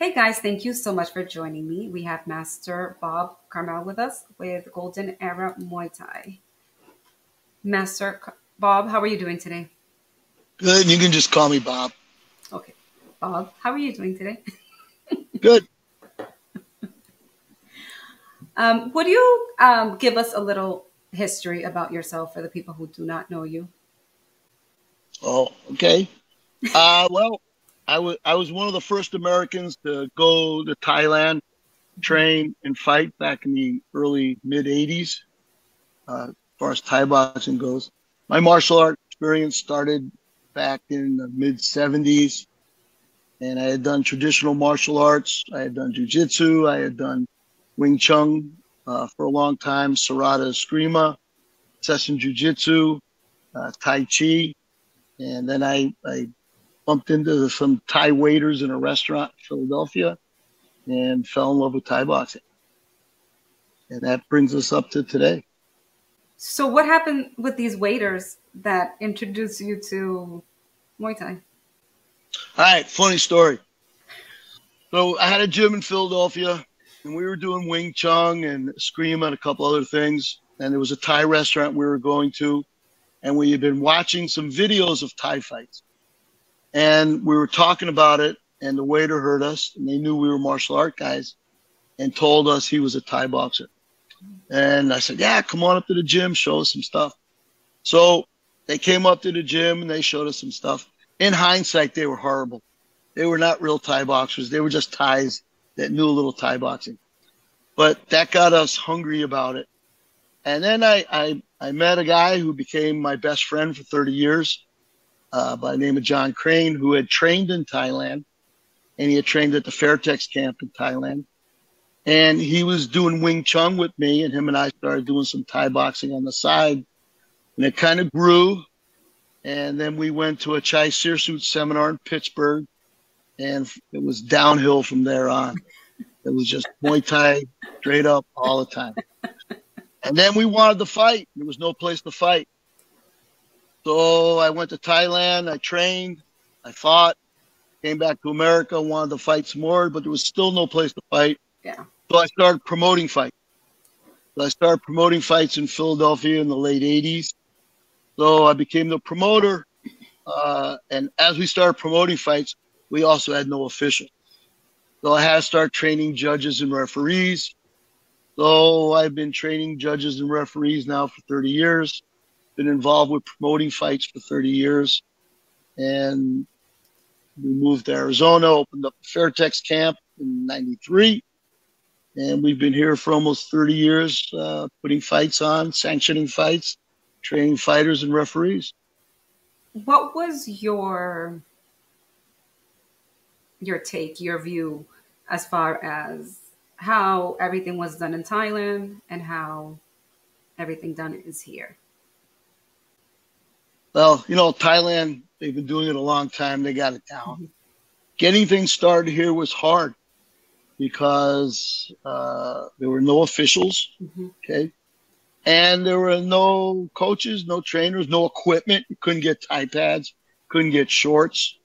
Hey guys, thank you so much for joining me. We have Master Bob Karmel with us with Golden Era Muay Thai. Bob, how are you doing today? Good. You can just call me Bob. Okay. Bob, how are you doing today? Good. Would you give us a little history about yourself for the people who do not know you? Oh, okay. Well, I was one of the first Americans to go to Thailand, train and fight back in the early mid '80s. As far as Thai boxing goes, my martial art experience started back in the mid '70s, and I had done traditional martial arts. I had done jujitsu. I had done Wing Chun for a long time, Sarada Eskrima, Session Jiu-Jitsu, Tai Chi. And then I bumped into some Thai waiters in a restaurant in Philadelphia and fell in love with Thai boxing. And that brings us up to today. So what happened with these waiters that introduced you to Muay Thai? All right, funny story. So I had a gym in Philadelphia, and we were doing Wing Chun and Scream and a couple other things. And there was a Thai restaurant we were going to, and we had been watching some videos of Thai fights. And we were talking about it, and the waiter heard us, and they knew we were martial art guys, and told us he was a Thai boxer. And I said, yeah, come on up to the gym, show us some stuff. So they came up to the gym, and they showed us some stuff. In hindsight, they were horrible. They were not real Thai boxers. They were just Thais that knew a little Thai boxing. But that got us hungry about it. And then I met a guy who became my best friend for 30 years by the name of John Crane, who had trained in Thailand, and he had trained at the Fairtex camp in Thailand. And he was doing Wing Chun with me, and him and I started doing some Thai boxing on the side. And it kind of grew. And then we went to a Chai Sirsut seminar in Pittsburgh, and it was downhill from there on. It was just Muay Thai straight up all the time. And then we wanted to fight. There was no place to fight. So I went to Thailand. I trained. I fought. Came back to America. Wanted to fight some more, but there was still no place to fight. Yeah. So I started promoting fights. So I started promoting fights in Philadelphia in the late 80s. So I became the promoter. And as we started promoting fights, we also had no official. So I had to start training judges and referees. So I've been training judges and referees now for 30 years, been involved with promoting fights for 30 years. And we moved to Arizona, opened up the Fairtex camp in '93. And we've been here for almost 30 years, putting fights on, sanctioning fights, training fighters and referees. What was your take, your view, as far as how everything was done in Thailand and how everything done is here? Well, Thailand, they've been doing it a long time. They got it down. Mm-hmm. Getting things started here was hard because there were no officials, okay? And there were no coaches, no trainers, no equipment. You couldn't get Thai pads, couldn't get shorts.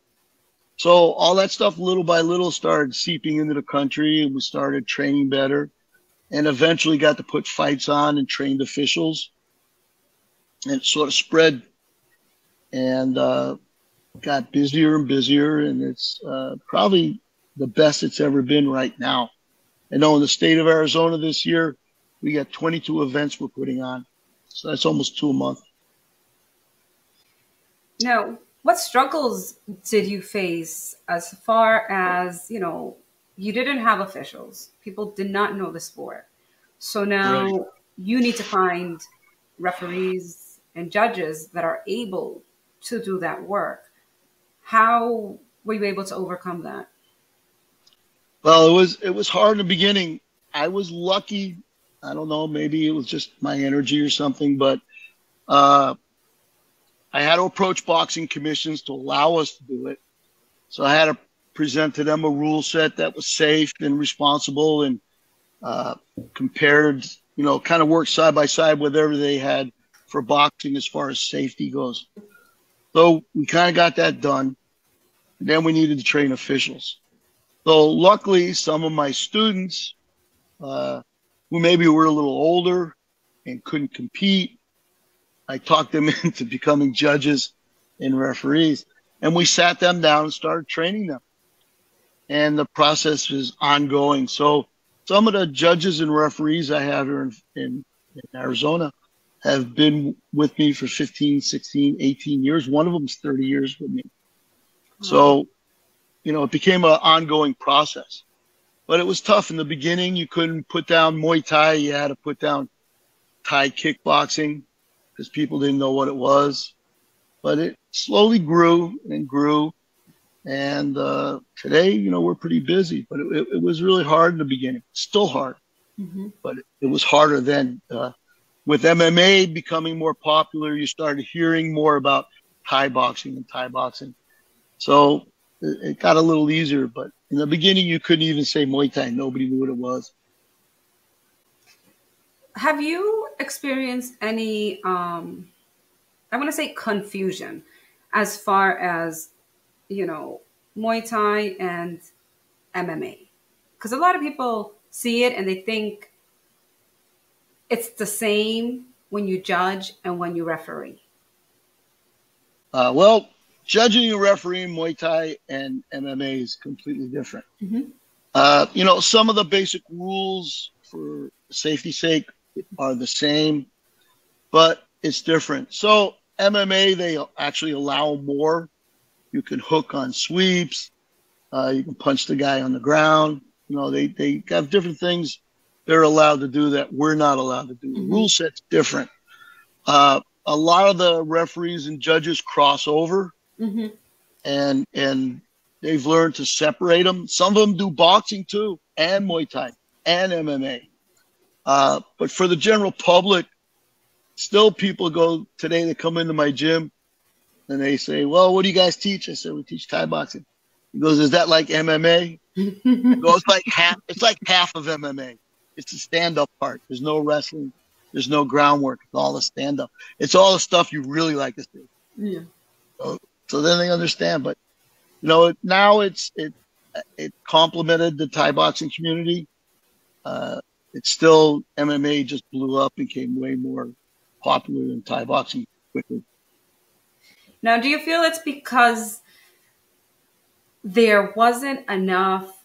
So all that stuff, little by little, started seeping into the country, and we started training better, and eventually got to put fights on and trained officials, and it sort of spread, and got busier and busier, and it's probably the best it's ever been right now. I know in the state of Arizona this year, we got 22 events we're putting on, so that's almost 2 a month. Now, what struggles did you face as far as, you didn't have officials. People did not know the sport. So now you need to find referees and judges that are able to do that work. How were you able to overcome that? Well, it was hard in the beginning. I was lucky. I don't know, maybe it was just my energy or something, but I had to approach boxing commissions to allow us to do it. So I had to present to them a rule set that was safe and responsible and compared, kind of worked side by side with whatever they had for boxing as far as safety goes. So we kind of got that done. And then we needed to train officials. So luckily, some of my students who maybe were a little older and couldn't compete, I talked them into becoming judges and referees. And we sat them down and started training them. And the process is ongoing. So some of the judges and referees I have here in Arizona have been with me for 15, 16, 18 years. One of them's 30 years with me. So, you know, it became an ongoing process. But it was tough in the beginning. You couldn't put down Muay Thai. You had to put down Thai kickboxing because people didn't know what it was. But it slowly grew and grew. And today, you know, we're pretty busy. But it was really hard in the beginning. Still hard. Mm-hmm. But it was harder then. With MMA becoming more popular, you started hearing more about Thai boxing and Thai boxing. So it got a little easier. But in the beginning, you couldn't even say Muay Thai. Nobody knew what it was. Have you experienced any, I want to say confusion as far as, you know, Muay Thai and MMA? Because a lot of people see it and they think it's the same when you judge and when you referee. Well, judging and refereeing Muay Thai and MMA is completely different. Mm-hmm. You know, some of the basic rules for safety's sake are the same, but it's different. So MMA, they actually allow more. You can hook on sweeps. You can punch the guy on the ground. You know, they have different things they're allowed to do that we're not allowed to do. The rule set's different. A lot of the referees and judges cross over, and they've learned to separate them. Some of them do boxing too, and Muay Thai, and MMA. But for the general public, still people go today, they come into my gym and they say, well, what do you guys teach? I said, we teach Thai boxing. He goes, is that like MMA? He goes, it's like half of MMA. It's the stand-up part. There's no wrestling. There's no groundwork. It's all the stand-up. It's all the stuff you really like to see. Yeah. So then they understand. But, you know, now it complemented the Thai boxing community. It's still, MMA just blew up and became way more popular than Thai boxing quickly. Now, do you feel it's because there wasn't enough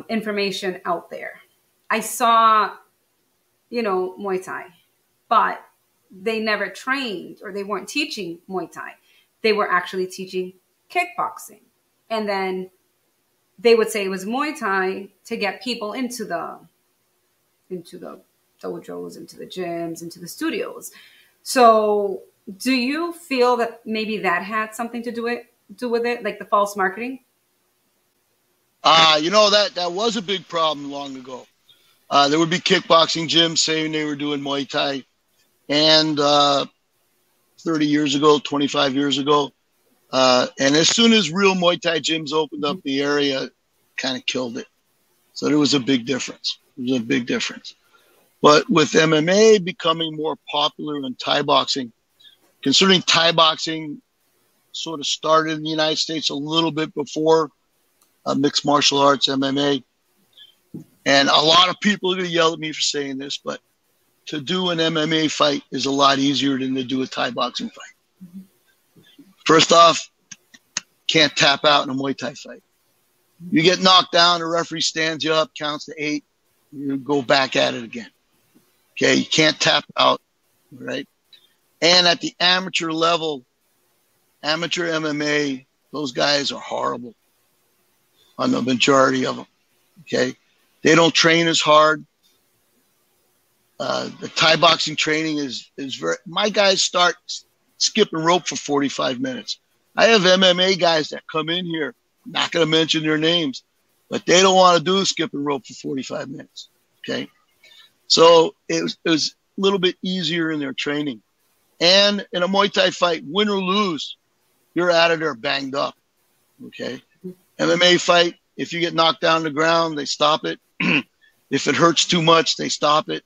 information out there? I saw, you know, Muay Thai, but they never trained or they weren't teaching Muay Thai. They were actually teaching kickboxing. And then they would say it was Muay Thai to get people into the dojos, into the gyms, into the studios. So do you feel that maybe that had something to do with it, like the false marketing? You know, that was a big problem long ago. There would be kickboxing gyms saying they were doing Muay Thai. And 30 years ago, 25 years ago, and as soon as real Muay Thai gyms opened up the area, kind of killed it. So there was a big difference. There was a big difference. But with MMA becoming more popular than Thai boxing, considering Thai boxing sort of started in the United States a little bit before mixed martial arts, MMA. And a lot of people are going to yell at me for saying this, but to do an MMA fight is a lot easier than to do a Thai boxing fight. First off, can't tap out in a Muay Thai fight. You get knocked down, the referee stands you up, counts to 8, you go back at it again. Okay, you can't tap out, right? And at the amateur level, amateur MMA, those guys are horrible on the majority of them, okay? They don't train as hard. The Thai boxing training is very, my guys start skipping rope for 45 minutes. I have MMA guys that come in here, I'm not going to mention their names, but they don't want to do skipping rope for 45 minutes, okay? So it was a little bit easier in their training. And in a Muay Thai fight, win or lose, you're out of there banged up, okay? MMA fight, if you get knocked down to the ground, they stop it. If it hurts too much, they stop it.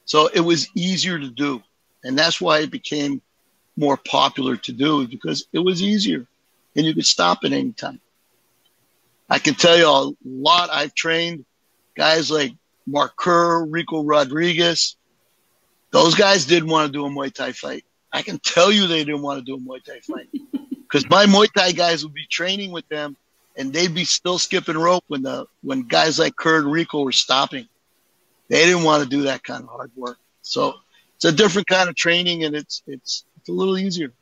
So it was easier to do. And that's why it became more popular to do, because it was easier and you could stop at any time. I can tell you a lot. I've trained guys like Mark Kerr, Rico Rodriguez. Those guys didn't want to do a Muay Thai fight. I can tell you they didn't want to do a Muay Thai fight because my Muay Thai guys would be training with them and they'd be still skipping rope when guys like Kerr and Rico were stopping. They didn't want to do that kind of hard work. So it's a different kind of training, and it's a little easier.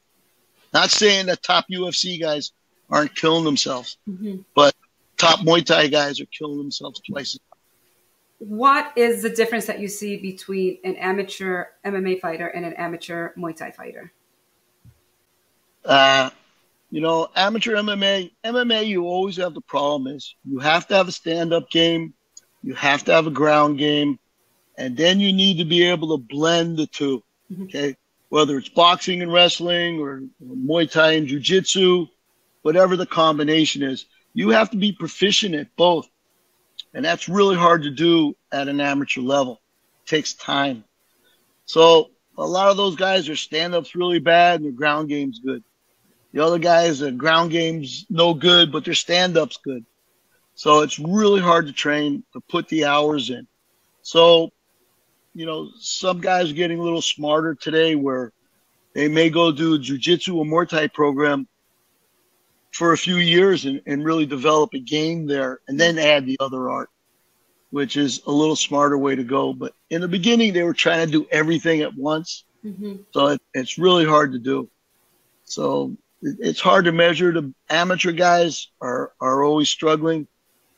Not saying that top UFC guys aren't killing themselves, but top Muay Thai guys are killing themselves twice as much. What is the difference that you see between an amateur MMA fighter and an amateur Muay Thai fighter? Amateur MMA, you always have the problem is you have to have a stand-up game, you have to have a ground game, and then you need to be able to blend the two, okay? Whether it's boxing and wrestling or Muay Thai and Jiu-Jitsu, whatever the combination is, you have to be proficient at both. And that's really hard to do at an amateur level. It takes time. So a lot of those guys, their stand-up's really bad and their ground game's good. The other guys, their ground game's no good, but their stand-up's good. So it's really hard to train, to put the hours in. So, some guys are getting a little smarter today where they may go do a jiu-jitsu or Muay Thai program for a few years and really develop a game there and then add the other art, which is a little smarter way to go. But in the beginning, they were trying to do everything at once. So it's really hard to do. So it's hard to measure. The amateur guys are always struggling.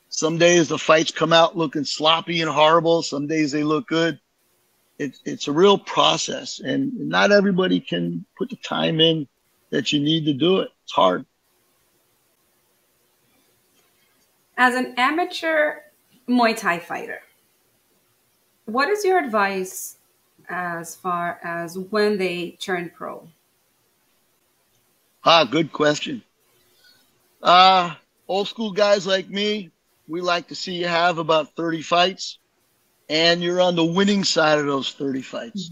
Some days the fights come out looking sloppy and horrible. Some days they look good. It's a real process, and not everybody can put the time in that you need to do it. It's hard. As an amateur Muay Thai fighter, what is your advice as far as when they turn pro? Good question. Old school guys like me, we like to see you have about 30 fights, and you're on the winning side of those 30 fights.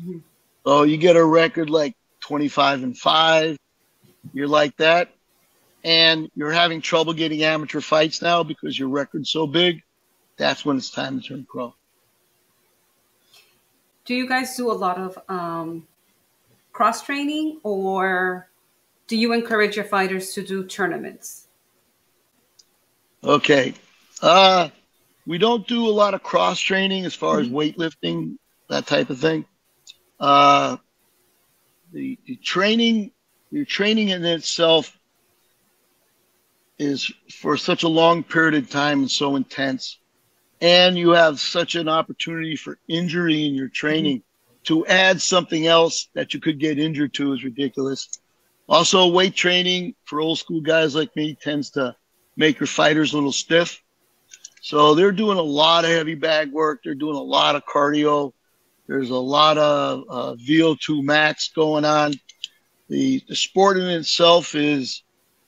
So you get a record like 25-5, you're like that. And you're having trouble getting amateur fights now because your record's so big, that's when it's time to turn pro. Do you guys do a lot of cross-training, or do you encourage your fighters to do tournaments? Okay. We don't do a lot of cross-training as far as weightlifting, that type of thing. The training, your training in itself is for such a long period of time and so intense. And you have such an opportunity for injury in your training. To add something else that you could get injured to is ridiculous. Also, weight training for old school guys like me tends to make your fighters a little stiff. So they're doing a lot of heavy bag work. They're doing a lot of cardio. There's a lot of VO2 max going on. The sport in itself is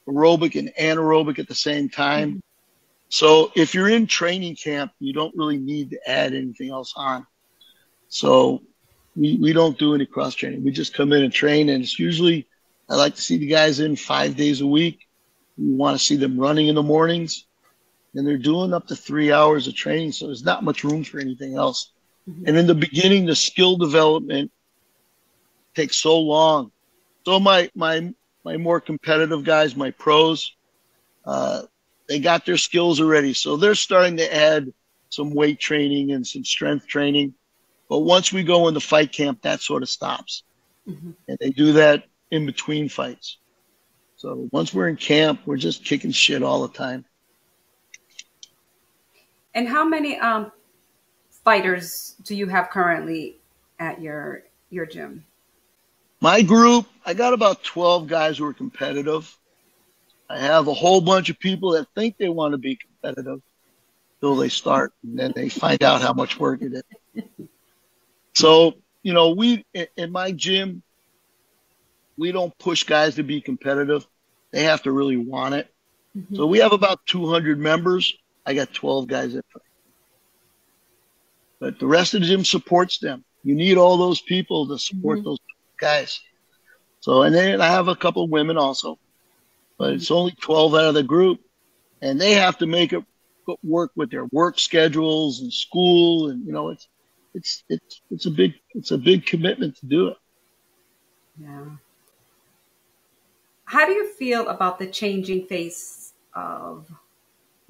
aerobic and anaerobic at the same time. So if you're in training camp, you don't really need to add anything else on. So we don't do any cross training. We just come in and train, and it's usually, I like to see the guys in 5 days a week. We want to see them running in the mornings, and they're doing up to 3 hours of training. So there's not much room for anything else. And in the beginning, the skill development takes so long. So my more competitive guys, my pros, they got their skills already. So they're starting to add some weight training and some strength training. But once we go into fight camp, that sort of stops. And they do that in between fights. So once we're in camp, we're just kicking shit all the time. And how many fighters do you have currently at your gym? My group, I got about 12 guys who are competitive. I have a whole bunch of people that think they want to be competitive till they start, and then they find out how much work it is. So, we, in my gym, we don't push guys to be competitive. They have to really want it. So we have about 200 members. I got 12 guys that fight. But the rest of the gym supports them. You need all those people to support those guys. So, and then I have a couple of women also. But it's only 12 out of the group. and they have to make it work with their work schedules and school, and it's a big commitment to do it. Yeah. How do you feel about the changing face of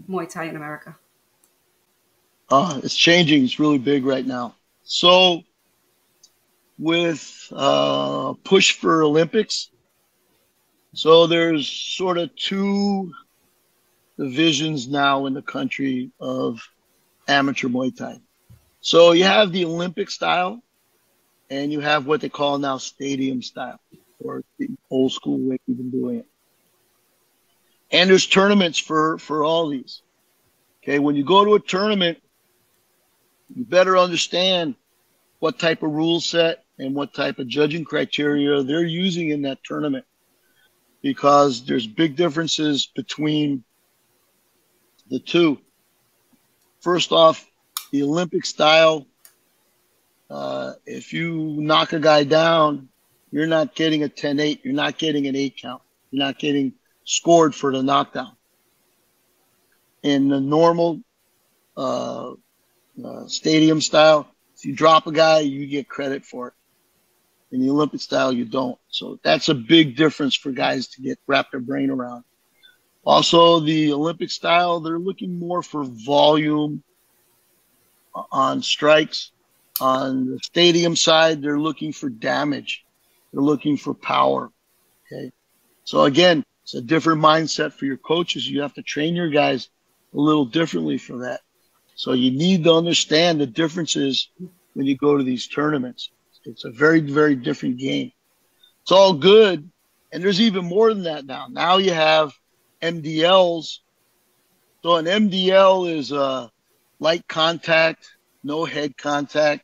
Muay Thai in America? It's changing. It's really big right now. So with push for Olympics, so there's sort of two divisions now in the country of amateur Muay Thai. So you have the Olympic style, and you have what they call now stadium style, or the old school way we've been doing it. And there's tournaments for all these. Okay, when you go to a tournament, you better understand what type of rule set and what type of judging criteria they're using in that tournament, because there's big differences between the two. First off, the Olympic style, if you knock a guy down, you're not getting a 10-8. You're not getting an 8 count. You're not getting scored for the knockdown. In the normal stadium style, if you drop a guy, you get credit for it. In the Olympic style, you don't. So that's a big difference for guys to wrap their brain around. Also, the Olympic style, they're looking more for volume on strikes. On the stadium side, they're looking for damage. They're looking for power. Okay. So again, it's a different mindset for your coaches. You have to train your guys a little differently for that. So you need to understand the differences when you go to these tournaments. It's a very, very different game. It's all good. And there's even more than that now. Now you have MDLs. So an MDL is light contact, no head contact,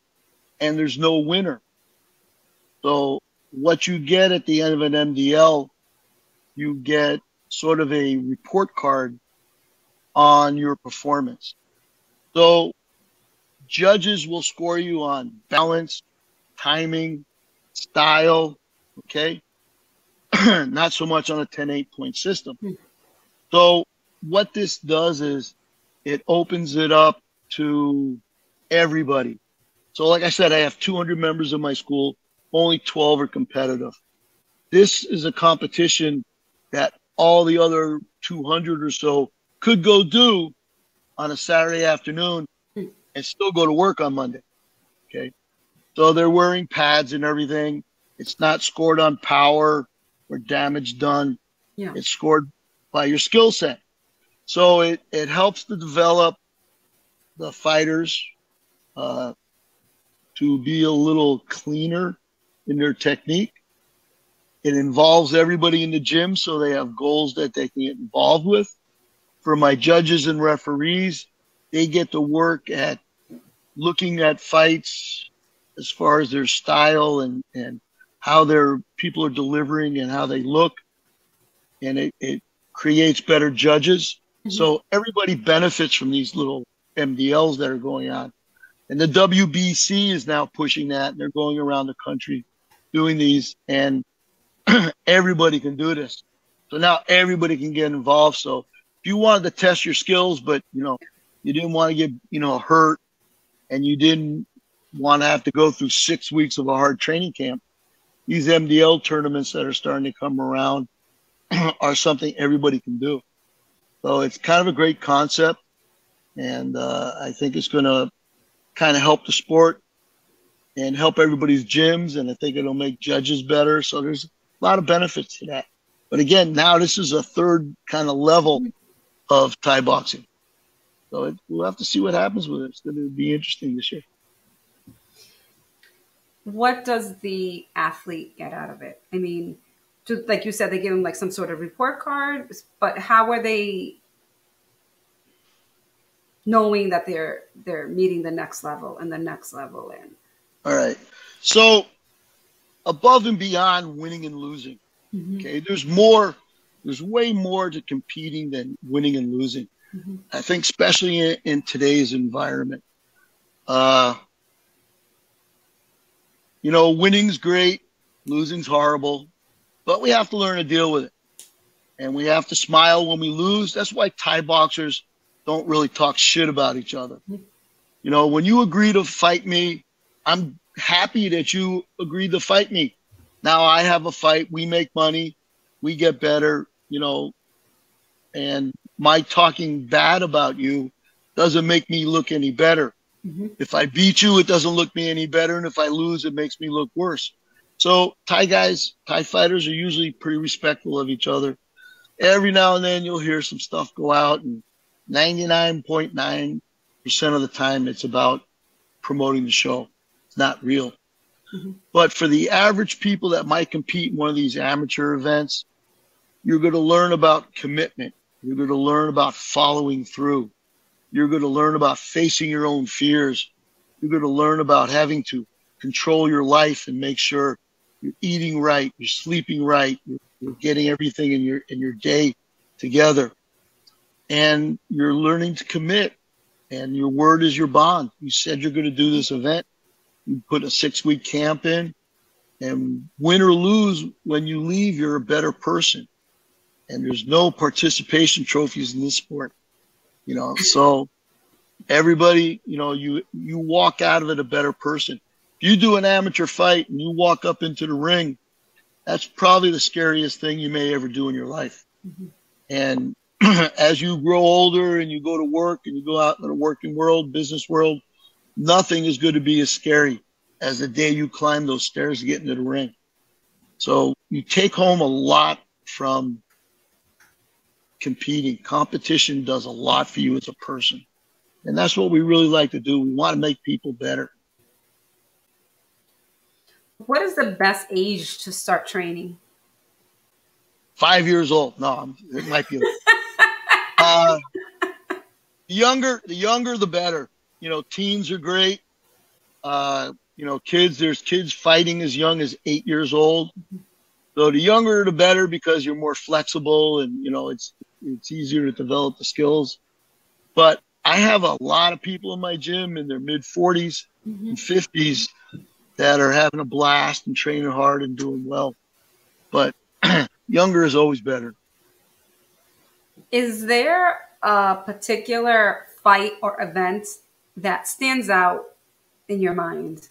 and there's no winner. So what you get at the end of an MDL, you get sort of a report card on your performance. So judges will score you on balance, timing, style, okay? Not so much on a 10-8 point system. So what this does is it opens it up to everybody. So like I said, I have 200 members in my school. Only 12 are competitive. This is a competition that all the other 200 or so could go do on a Saturday afternoon and still go to work on Monday. Okay. So they're wearing pads and everything. It's not scored on power or damage done. Yeah. It's scored by your skill set. So it helps to develop the fighters to be a little cleaner in their technique. It involves everybody in the gym, so they have goals that they can get involved with. For my judges and referees, they get to work at looking at fights as far as their style and how their people are delivering and how they look. And it creates better judges. Mm-hmm. So everybody benefits from these little MDLs that are going on. And the WBC is now pushing that. And they're going around the country doing these, and everybody can do this. So now everybody can get involved. So if you wanted to test your skills, but you didn't want to get hurt, and you didn't want to have to go through 6 weeks of a hard training camp, these MDL tournaments that are starting to come around are something everybody can do. So it's kind of a great concept, and I think it's going to kind of help the sport and help everybody's gyms, and I think it'll make judges better. So there's a lot of benefits to that. But again, now this is a third kind of level of Thai boxing. So we'll have to see what happens with it. It's going to be interesting this year. What does the athlete get out of it? I mean, like you said, they give them like some sort of report card, but how are they knowing that they're meeting the next level and the next level? And all right, so above and beyond winning and losing, mm-hmm. okay, there's way more to competing than winning and losing. Mm-hmm. I think especially in today's environment. Winning's great, losing's horrible, but we have to learn to deal with it. and we have to smile when we lose. That's why Thai boxers don't really talk shit about each other. You know, when you agree to fight me, I'm happy that you agreed to fight me. Now I have a fight. We make money. We get better, you know, and my talking bad about you doesn't make me look any better. If I beat you, it doesn't look me any better. And if I lose, it makes me look worse. So Thai fighters are usually pretty respectful of each other. Every now and then you'll hear some stuff go out, and 99.9% of the time it's about promoting the show. It's not real. But for the average people that might compete in one of these amateur events, you're going to learn about commitment. You're going to learn about following through. You're going to learn about facing your own fears. You're going to learn about having to control your life and make sure you're eating right, you're sleeping right, you're getting everything in your day together. And you're learning to commit. And your word is your bond. You said you're going to do this event. You put a 6-week camp in. And win or lose, when you leave, you're a better person. And there's no participation trophies in this sport. You know, so everybody, you know, you walk out of it a better person. If you do an amateur fight and you walk up into the ring, that's probably the scariest thing you may ever do in your life. And as you grow older and you go to work and you go out in the working world, business world, nothing is going to be as scary as the day you climb those stairs to get into the ring. So you take home a lot from competing. Competition does a lot for you as a person. And that's what we really like to do. We want to make people better. What is the best age to start training? 5 years old. No, it might be. The younger, the better. You know, teens are great. You know, there's kids fighting as young as 8 years old. So the younger, the better, because you're more flexible and, you know, it's easier to develop the skills. But I have a lot of people in my gym in their mid-40s and 50s that are having a blast and training hard and doing well. But younger is always better. Is there a particular fight or event that stands out in your mind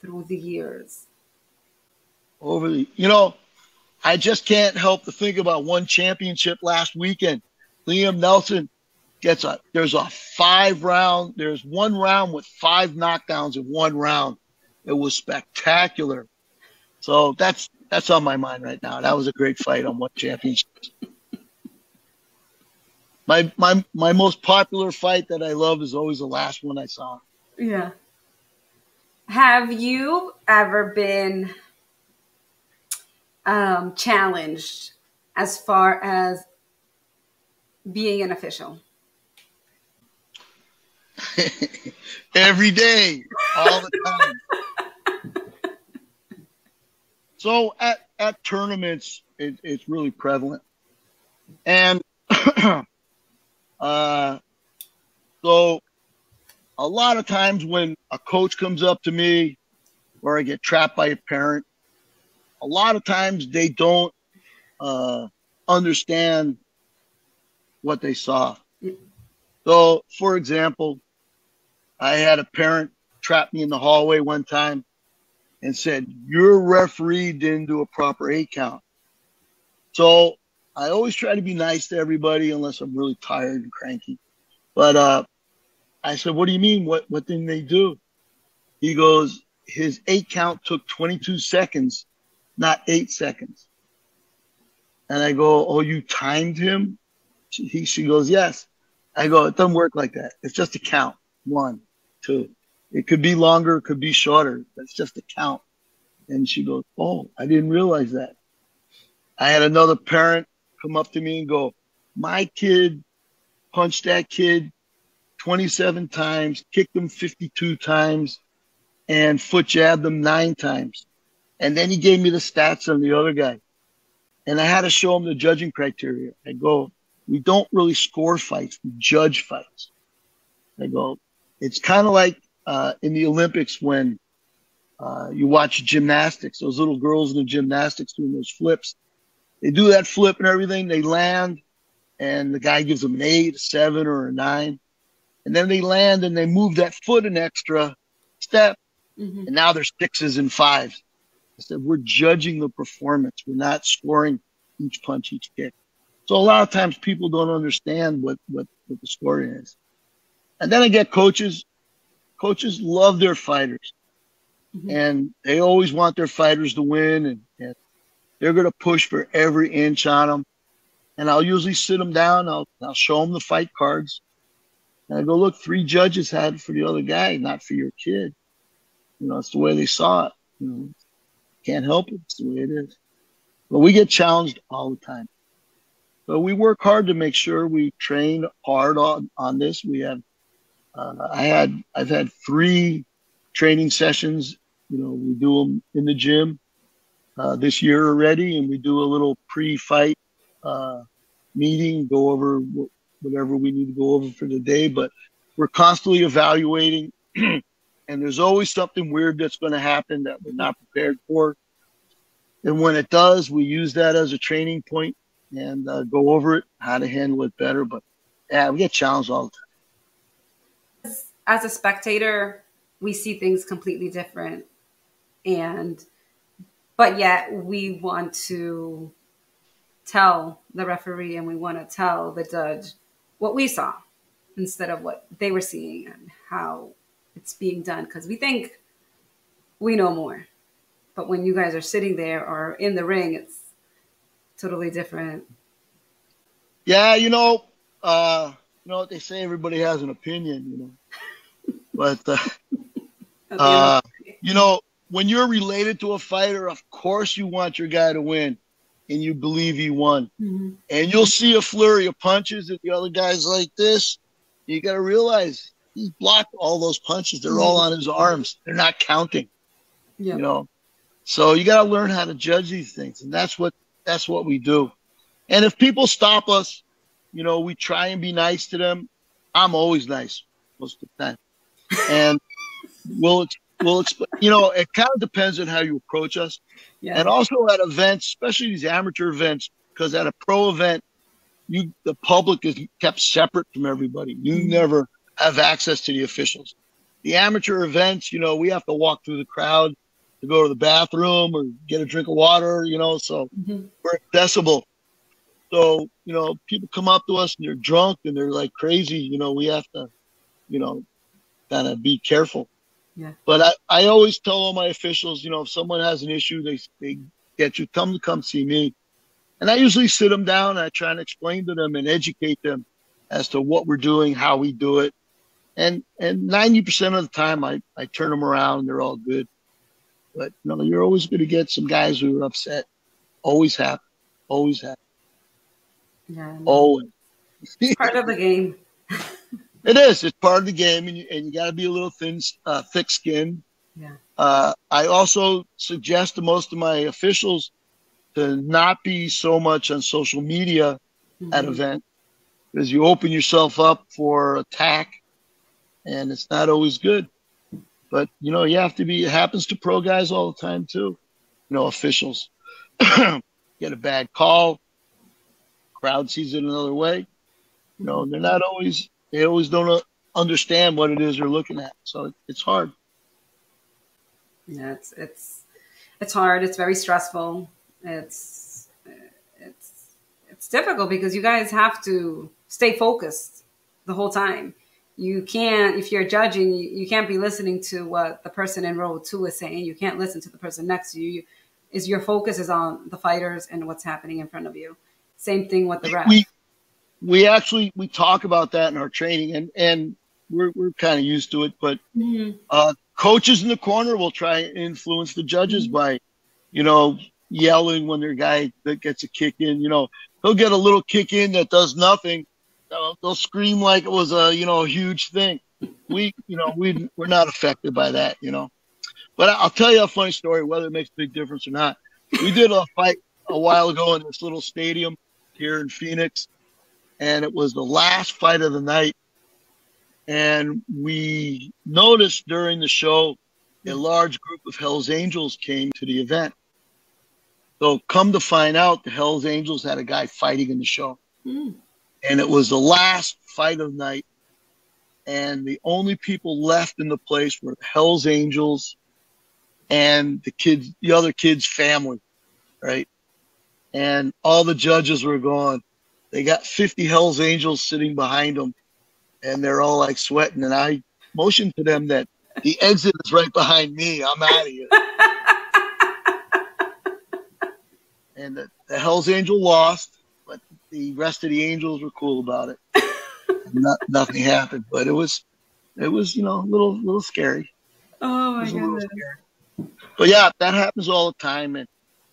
through the years? You know, I just can't help to think about one championship last weekend. Liam Nelson there's one round with 5 knockdowns in one round. It was spectacular. So that's on my mind right now. That was a great fight on one championship. My most popular fight that I love is always the last one I saw. Yeah. Have you ever been challenged as far as being an official? Every day, all the time. So at tournaments, it's really prevalent. And so a lot of times when a coach comes up to me or I get trapped by a parent, a lot of times they don't understand what they saw. So, for example, I had a parent trap me in the hallway one time and said, your referee didn't do a proper 8 count. So I always try to be nice to everybody unless I'm really tired and cranky. But I said, what do you mean? What didn't they do? He goes, his 8 count took 22 seconds, not 8 seconds. And I go, oh, you timed him? She goes, yes. I go, it doesn't work like that. It's just a count. 1, 2. It could be longer, it could be shorter. That's just a count. And she goes, oh, I didn't realize that. I had another parent come up to me and go, my kid punched that kid 27 times, kicked him 52 times, and foot jabbed him 9 times. And then he gave me the stats on the other guy. And I had to show him the judging criteria. I go, we don't really score fights, we judge fights. I go, it's kind of like in the Olympics when you watch gymnastics, those little girls in the gymnastics doing those flips. They do that flip and everything. They land, and the guy gives them an 8, a 7, or a 9. And then they land and they move that foot an extra step. And now there's 6s and 5s. I said, we're judging the performance. We're not scoring each punch, each kick. So a lot of times people don't understand what the scoring is. And then I get coaches. Coaches love their fighters. And they always want their fighters to win. And they're going to push for every inch on them. And I'll usually sit them down. I'll show them the fight cards. And I go, look, 3 judges had for the other guy, not for your kid. You know, it's the way they saw it. You know, can't help it. It's the way it is. But we get challenged all the time. So we work hard to make sure we train hard on this. We have, I've had 3 training sessions. You know, we do them in the gym this year already, and we do a little pre-fight meeting, go over whatever we need to go over for the day. But we're constantly evaluating, and there's always something weird that's going to happen that we're not prepared for. And when it does, we use that as a training point and go over it, how to handle it better. But yeah, we get challenged all the time. As a spectator, we see things completely different. But yet we want to tell the referee and we want to tell the judge what we saw instead of what they were seeing and how it's being done. Because we think we know more. But when you guys are sitting there or in the ring, it's totally different. Yeah, you know what they say, everybody has an opinion, you know. But, you know, when you're related to a fighter, of course you want your guy to win and you believe he won. And you'll see a flurry of punches and the other guy's like this. You got to realize he's blocked all those punches. They're all on his arms. They're not counting, you know. So you got to learn how to judge these things. And that's what we do. And if people stop us, you know, we try and be nice to them. I'm always nice most of the time. And we'll explain, you know, it kind of depends on how you approach us. And also at events, especially these amateur events, because at a pro event, the public is kept separate from everybody. You never have access to the officials. The amateur events, you know, we have to walk through the crowd to go to the bathroom or get a drink of water, you know, so we're accessible. So, you know, people come up to us and they're drunk and they're like crazy, you know, we have to, you know, kind of be careful. But I always tell all my officials, you know, if someone has an issue, they get you, come see me. And I usually sit them down and I try and explain to them and educate them as to what we're doing, how we do it. And 90% of the time I turn them around and they're all good. But, you know, you're always going to get some guys who are upset. Always happen. Always happen. Yeah. Always. It's part of the game. It is. It's part of the game, and you got to be a little thick-skinned. I also suggest to most of my officials to not be so much on social media at events, because you open yourself up for attack, and it's not always good. But, you know, you have to be, it happens to pro guys all the time too. You know, officials get a bad call, crowd sees it another way. You know, they always don't understand what it is they're looking at. So it's hard. Yeah, it's hard. It's very stressful. It's difficult because you guys have to stay focused the whole time. You can't, if you're judging, you can't be listening to what the person in row 2 is saying. You can't listen to the person next to you. Your focus is on the fighters and what's happening in front of you. Same thing with the ref. We talk about that in our training, and we're kind of used to it. But coaches in the corner will try and influence the judges by, you know, yelling when their guy that gets a kick in. You know, he'll get a little kick in that does nothing. They'll scream like it was a huge thing. We're not affected by that, you know. But I'll tell you a funny story, whether it makes a big difference or not. We did a fight a while ago in this little stadium here in Phoenix, and it was the last fight of the night. And we noticed during the show a large group of Hell's Angels came to the event. So come to find out, the Hells Angels had a guy fighting in the show. Mm. And it was the last fight of the night. And the only people left in the place were the Hells Angels and the other kid's family, right? And all the judges were gone. They got 50 Hells Angels sitting behind them, and they're all like sweating. And I motioned to them that the exit is right behind me. I'm out of here. And the Hells Angel lost, but the rest of the Angels were cool about it. Nothing happened, but it was a little scary. Oh my goodness. But yeah, that happens all the time, and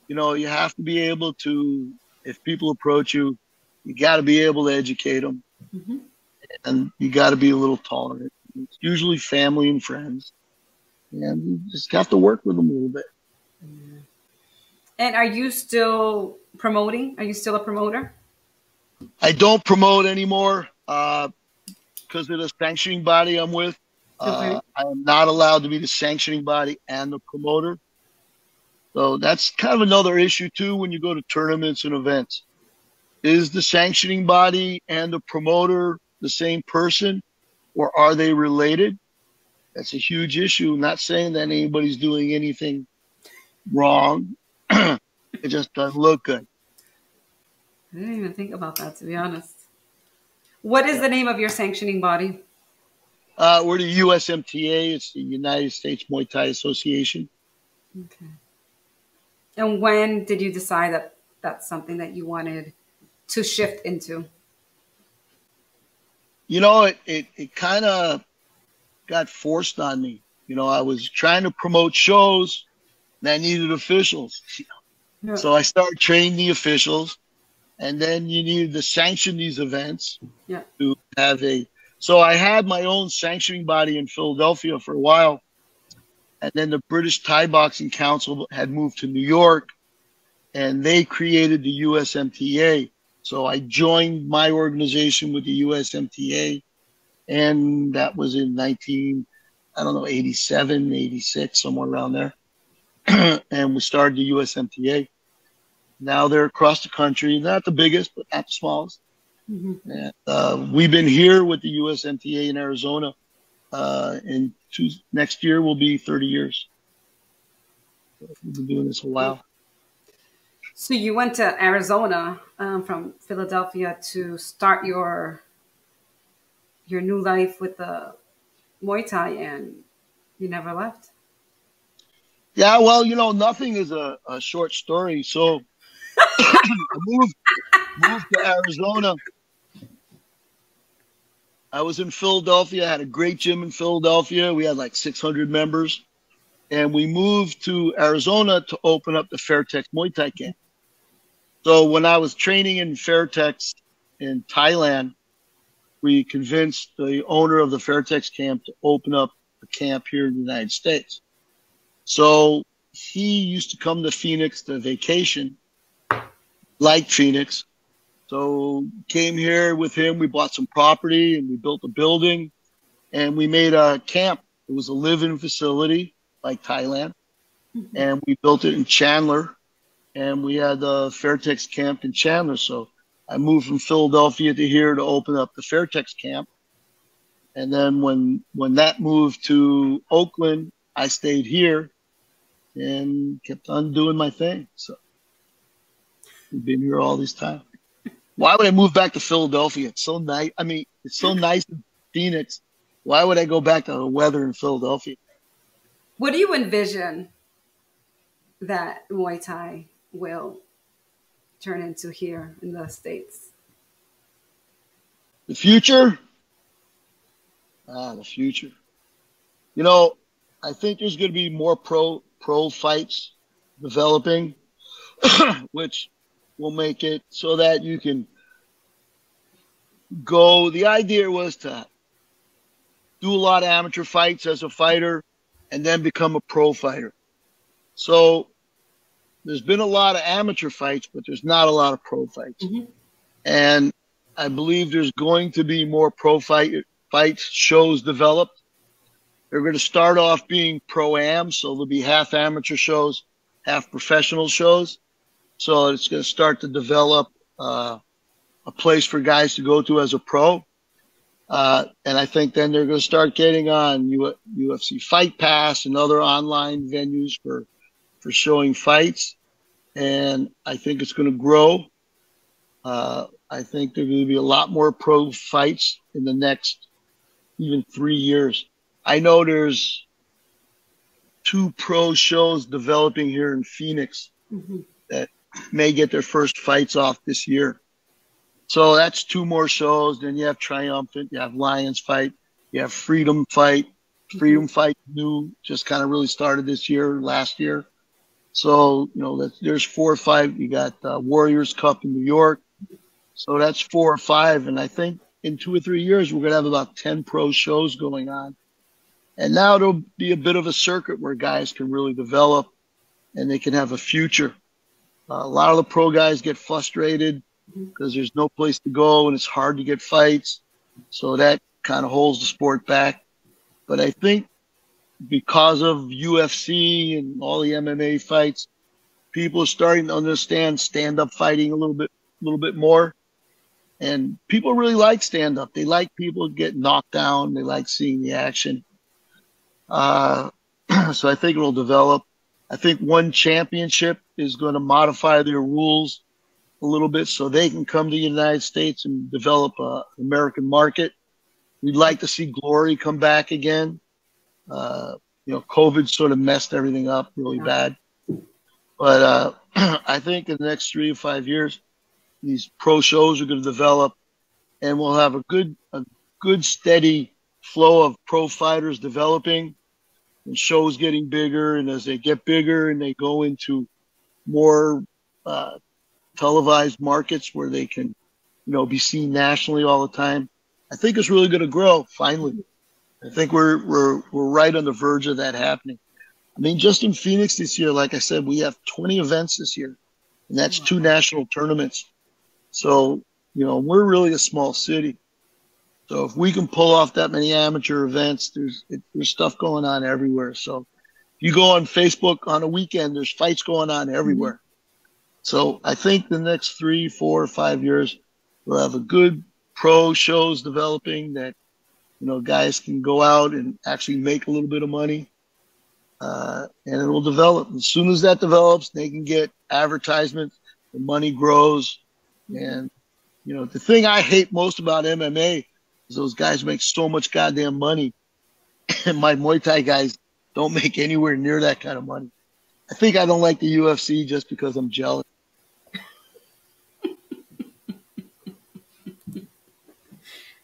you have to be able to, if people approach you, you got to be able to educate them, Mm-hmm. and you got to be a little tolerant. It's usually family and friends, and you just have to work with them a little bit. Yeah. And are you still promoting? Are you still a promoter? I don't promote anymore because of the sanctioning body I'm with. Okay. I am not allowed to be the sanctioning body and the promoter. So that's kind of another issue too when you go to tournaments and events. Is the sanctioning body and the promoter the same person, or are they related? That's a huge issue. I'm not saying that anybody's doing anything wrong. It just doesn't look good. I didn't even think about that, to be honest. What is the name of your sanctioning body? We're the USMTA. It's the United States Muay Thai Association. Okay. And when did you decide that that's something that you wanted to shift into? It kind of got forced on me. I was trying to promote shows, and I needed officials. Yeah. So I started training the officials, and then you needed to sanction these events. Yeah. To have So I had my own sanctioning body in Philadelphia for a while, and then the British Thai Boxing Council had moved to New York, and they created the USMTA. So I joined my organization with the USMTA, and that was in 87, 86, somewhere around there. And we started the USMTA. Now they're across the country, not the biggest, but not the smallest. Mm-hmm. And we've been here with the USMTA in Arizona. Next year will be 30 years. So we've been doing this a while. So you went to Arizona from Philadelphia to start your new life with the Muay Thai, and you never left. Yeah, well, nothing is a short story. So I moved to Arizona. I was in Philadelphia. I had a great gym in Philadelphia. We had like 600 members. And we moved to Arizona to open up the Fairtex Muay Thai camp. So when I was training in Fairtex in Thailand, we convinced the owner of the Fairtex camp to open up a camp here in the United States. So he used to come to Phoenix to vacation, liked Phoenix. So came here with him. We bought some property and we built a building and we made a camp. It was a live-in facility like Thailand. Mm-hmm. And we built it in Chandler, and we had the Fairtex camp in Chandler. So I moved from Philadelphia to here to open up the Fairtex camp. And then when that moved to Oakland, I stayed here and kept on doing my thing. So we've been here all this time. Why would I move back to Philadelphia? It's so nice. I mean, it's so nice in Phoenix. Why would I go back to the weather in Philadelphia? What do you envision that Muay Thai will turn into here in the States? The future? The future. I think there's going to be more pro fights developing, which will make it so that you can go. The idea was to do a lot of amateur fights as a fighter and then become a pro fighter. So there's been a lot of amateur fights, but there's not a lot of pro fights. Mm-hmm. And I believe there's going to be more pro fights shows developed. They're going to start off being pro-am, so there'll be half amateur shows, half professional shows. So it's going to start to develop a place for guys to go to as a pro. And I think then they're going to start getting on UFC Fight Pass and other online venues for showing fights. And I think it's going to grow. I think there are going to be a lot more pro fights in the next even 3 years. I know there's 2 pro shows developing here in Phoenix that may get their first fights off this year. So that's 2 more shows. Then you have Triumphant, you have Lions Fight, you have Freedom Fight. Freedom Fight new, just kind of really started this year, last year. So, there's 4 or 5. You got Warriors Cup in New York. So that's 4 or 5. And I think in 2 or 3 years, we're going to have about 10 pro shows going on. And now there'll be a bit of a circuit where guys can really develop and they can have a future. A lot of the pro guys get frustrated because there's no place to go and it's hard to get fights. So that kind of holds the sport back. But I think because of UFC and all the MMA fights, people are starting to understand stand-up fighting a little bit more. And people really like stand-up. They like people get knocked down. They like seeing the action. So I think it will develop. I think one championship is going to modify their rules a little bit so they can come to the United States and develop an American market. We'd like to see Glory come back again. COVID sort of messed everything up really bad. But I think in the next 3 to 5 years, these pro shows are going to develop, and we'll have a good steady flow of pro fighters developing and shows getting bigger. And as they get bigger and they go into more televised markets where they can, be seen nationally all the time, I think it's really going to grow finally. I think we're right on the verge of that happening. I mean, just in Phoenix this year, like I said, we have 20 events this year, and that's 2 national tournaments. So, we're really a small city. So if we can pull off that many amateur events, there's stuff going on everywhere. So you go on Facebook on a weekend, there's fights going on everywhere. So I think the next 3, 4, 5 years, we'll have a good pro shows developing that, guys can go out and actually make a little bit of money, and it will develop. As soon as that develops, they can get advertisements, the money grows. And, the thing I hate most about MMA is those guys make so much goddamn money, and my Muay Thai guys don't make anywhere near that kind of money. I think I don't like the UFC just because I'm jealous.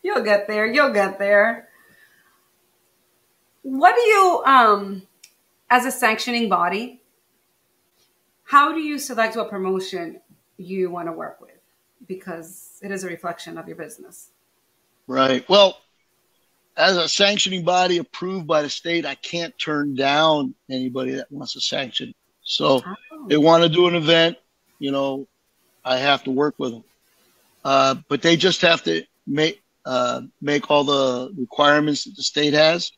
You'll get there. You'll get there. What do you, as a sanctioning body, how do you select what promotion you want to work with? Because it is a reflection of your business. Right. Well, as a sanctioning body approved by the state, I can't turn down anybody that wants to sanction. So they want to do an event, I have to work with them. But they just have to make all the requirements that the state has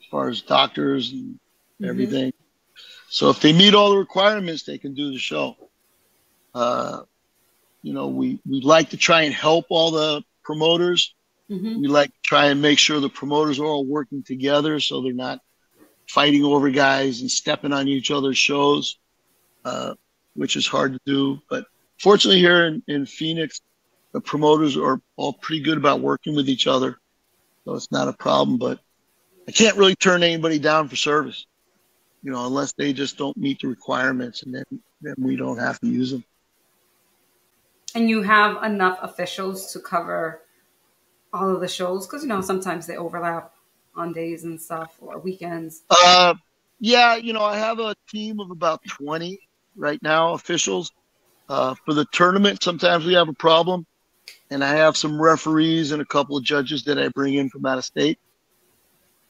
as far as doctors and everything. So if they meet all the requirements, they can do the show. We like to try and help all the promoters. We like to try and make sure the promoters are all working together so they're not fighting over guys and stepping on each other's shows, which is hard to do. But fortunately here in Phoenix, the promoters are all pretty good about working with each other. So it's not a problem, but I can't really turn anybody down for service, unless they just don't meet the requirements, and then we don't have to use them. And you have enough officials to cover all of the shows? Because, sometimes they overlap on days and stuff or weekends. Yeah, I have a team of about 20 right now, officials. For the tournament, sometimes we have a problem. And I have some referees and a couple of judges that I bring in from out of state.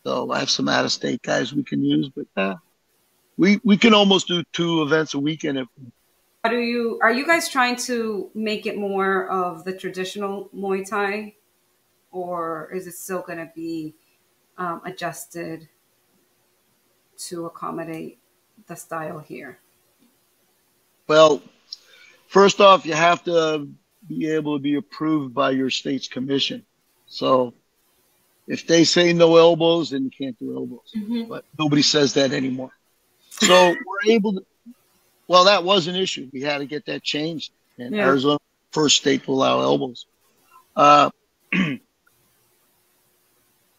So I have some out of state guys we can use, but we can almost do 2 events a weekend. Are you guys trying to make it more of the traditional Muay Thai, or is it still going to be adjusted to accommodate the style here? Well, first off, you have to be able to be approved by your state's commission. So if they say no elbows, then you can't do elbows. Mm-hmm. But nobody says that anymore. So we're able to, well, that was an issue. We had to get that changed. And Arizona, first state to allow elbows.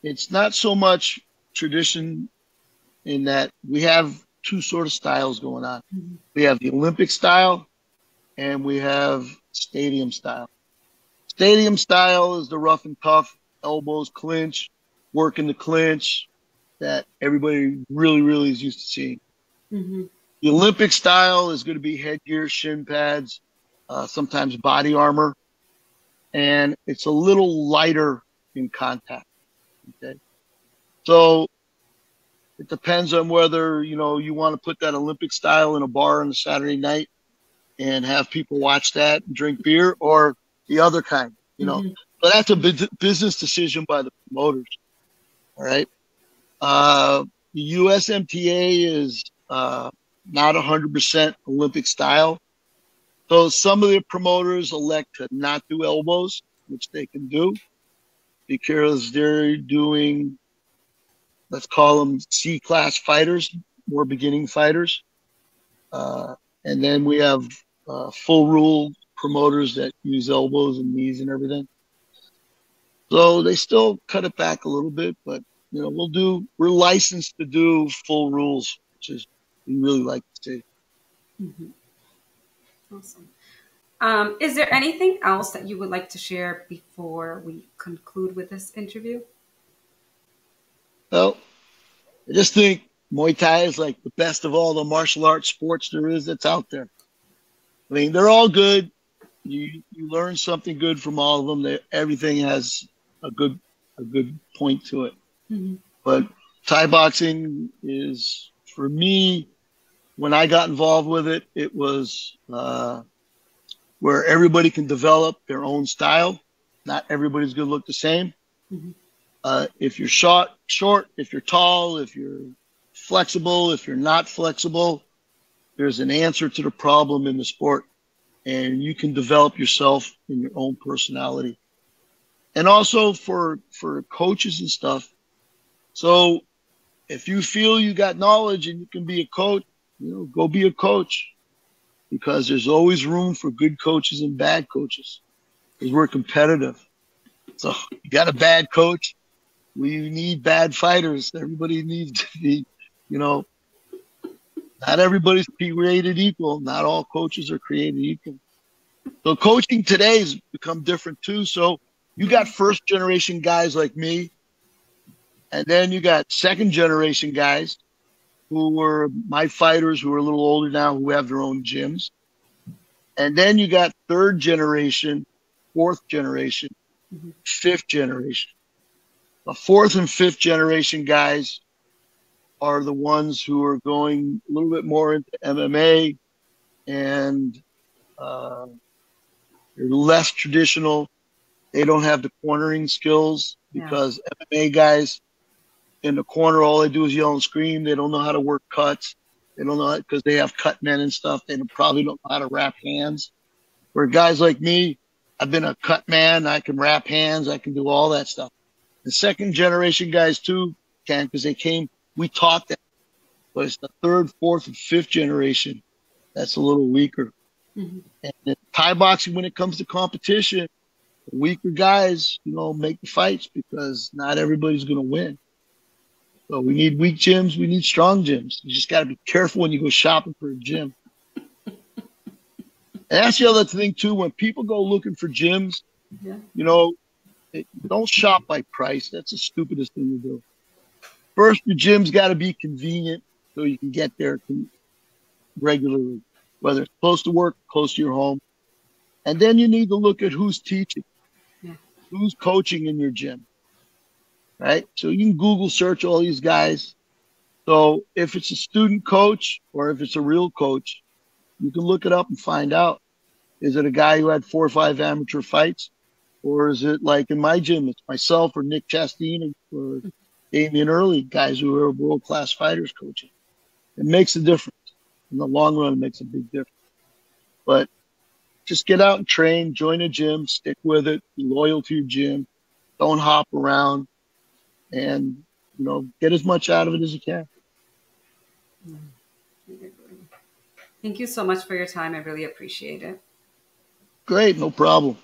It's not so much tradition in that we have two sort of styles going on. Mm-hmm. We have the Olympic style and we have stadium style. Stadium style is the rough and tough, elbows, clinch, working the clinch that everybody really, really is used to seeing. Mm-hmm. The Olympic style is going to be headgear, shin pads, sometimes body armor, and it's a little lighter in contact. Okay, so it depends on whether you want to put that Olympic style in a bar on a Saturday night and have people watch that and drink beer, or the other kind. Mm-hmm. But that's a business decision by the promoters. All right, the USMTA is not 100% Olympic style. So some of the promoters elect to not do elbows, which they can do because they're doing, let's call them C-class fighters, more beginning fighters. And then we have full rule promoters that use elbows and knees and everything. So they still cut it back a little bit, but we're licensed to do full rules, which is we really like to see. Mm-hmm. Awesome. Is there anything else that you would like to share before we conclude with this interview? Well, I just think Muay Thai is like the best of all the martial arts sports there is that's out there. I mean, they're all good. You learn something good from all of them. Everything has a good point to it. Mm-hmm. But Thai boxing is, for me, when I got involved with it, it was where everybody can develop their own style. Not everybody's going to look the same. Mm-hmm. If you're short, if you're tall, if you're flexible, if you're not flexible, there's an answer to the problem in the sport. And you can develop yourself in your own personality. And also for coaches and stuff. So if you feel you got knowledge and you can be a coach, go be a coach, because there's always room for good coaches and bad coaches, because we're competitive. So you got a bad coach, we need bad fighters. Everybody needs to be, not everybody's created equal. Not all coaches are created equal. So coaching today has become different too. So you got first generation guys like me, and then you got second generation guys who were my fighters who are a little older now, who have their own gyms. And then you got third generation, fourth generation, mm-hmm. fifth generation. The fourth and fifth generation guys are the ones who are going a little bit more into MMA, and they're less traditional. They don't have the cornering skills, because MMA guys in the corner, all they do is yell and scream. They don't know how to work cuts. They don't know, because they have cut men and stuff. They probably don't know how to wrap hands. Where guys like me, I've been a cut man. I can wrap hands. I can do all that stuff. The second generation guys too can, because we taught them. But it's the third, fourth, and fifth generation that's a little weaker. Mm-hmm. And in Thai boxing, when it comes to competition, the weaker guys, make the fights, because not everybody's going to win. So we need weak gyms. We need strong gyms. You just got to be careful when you go shopping for a gym. And that's the other thing too. When people go looking for gyms, don't shop by price. That's the stupidest thing to do. First, the gym's got to be convenient so you can get there regularly, whether it's close to work, close to your home. And then you need to look at who's teaching, who's coaching in your gym. Right? So you can Google search all these guys. So if it's a student coach or if it's a real coach, you can look it up and find out. Is it a guy who had 4 or 5 amateur fights? Or is it like in my gym, it's myself or Nick Chastain or Damian Early, guys who are world-class fighters coaching? It makes a difference. In the long run, it makes a big difference. But just get out and train, join a gym, stick with it, be loyal to your gym, don't hop around, and get as much out of it as you can. Thank you so much for your time. I really appreciate it. Great, no problem.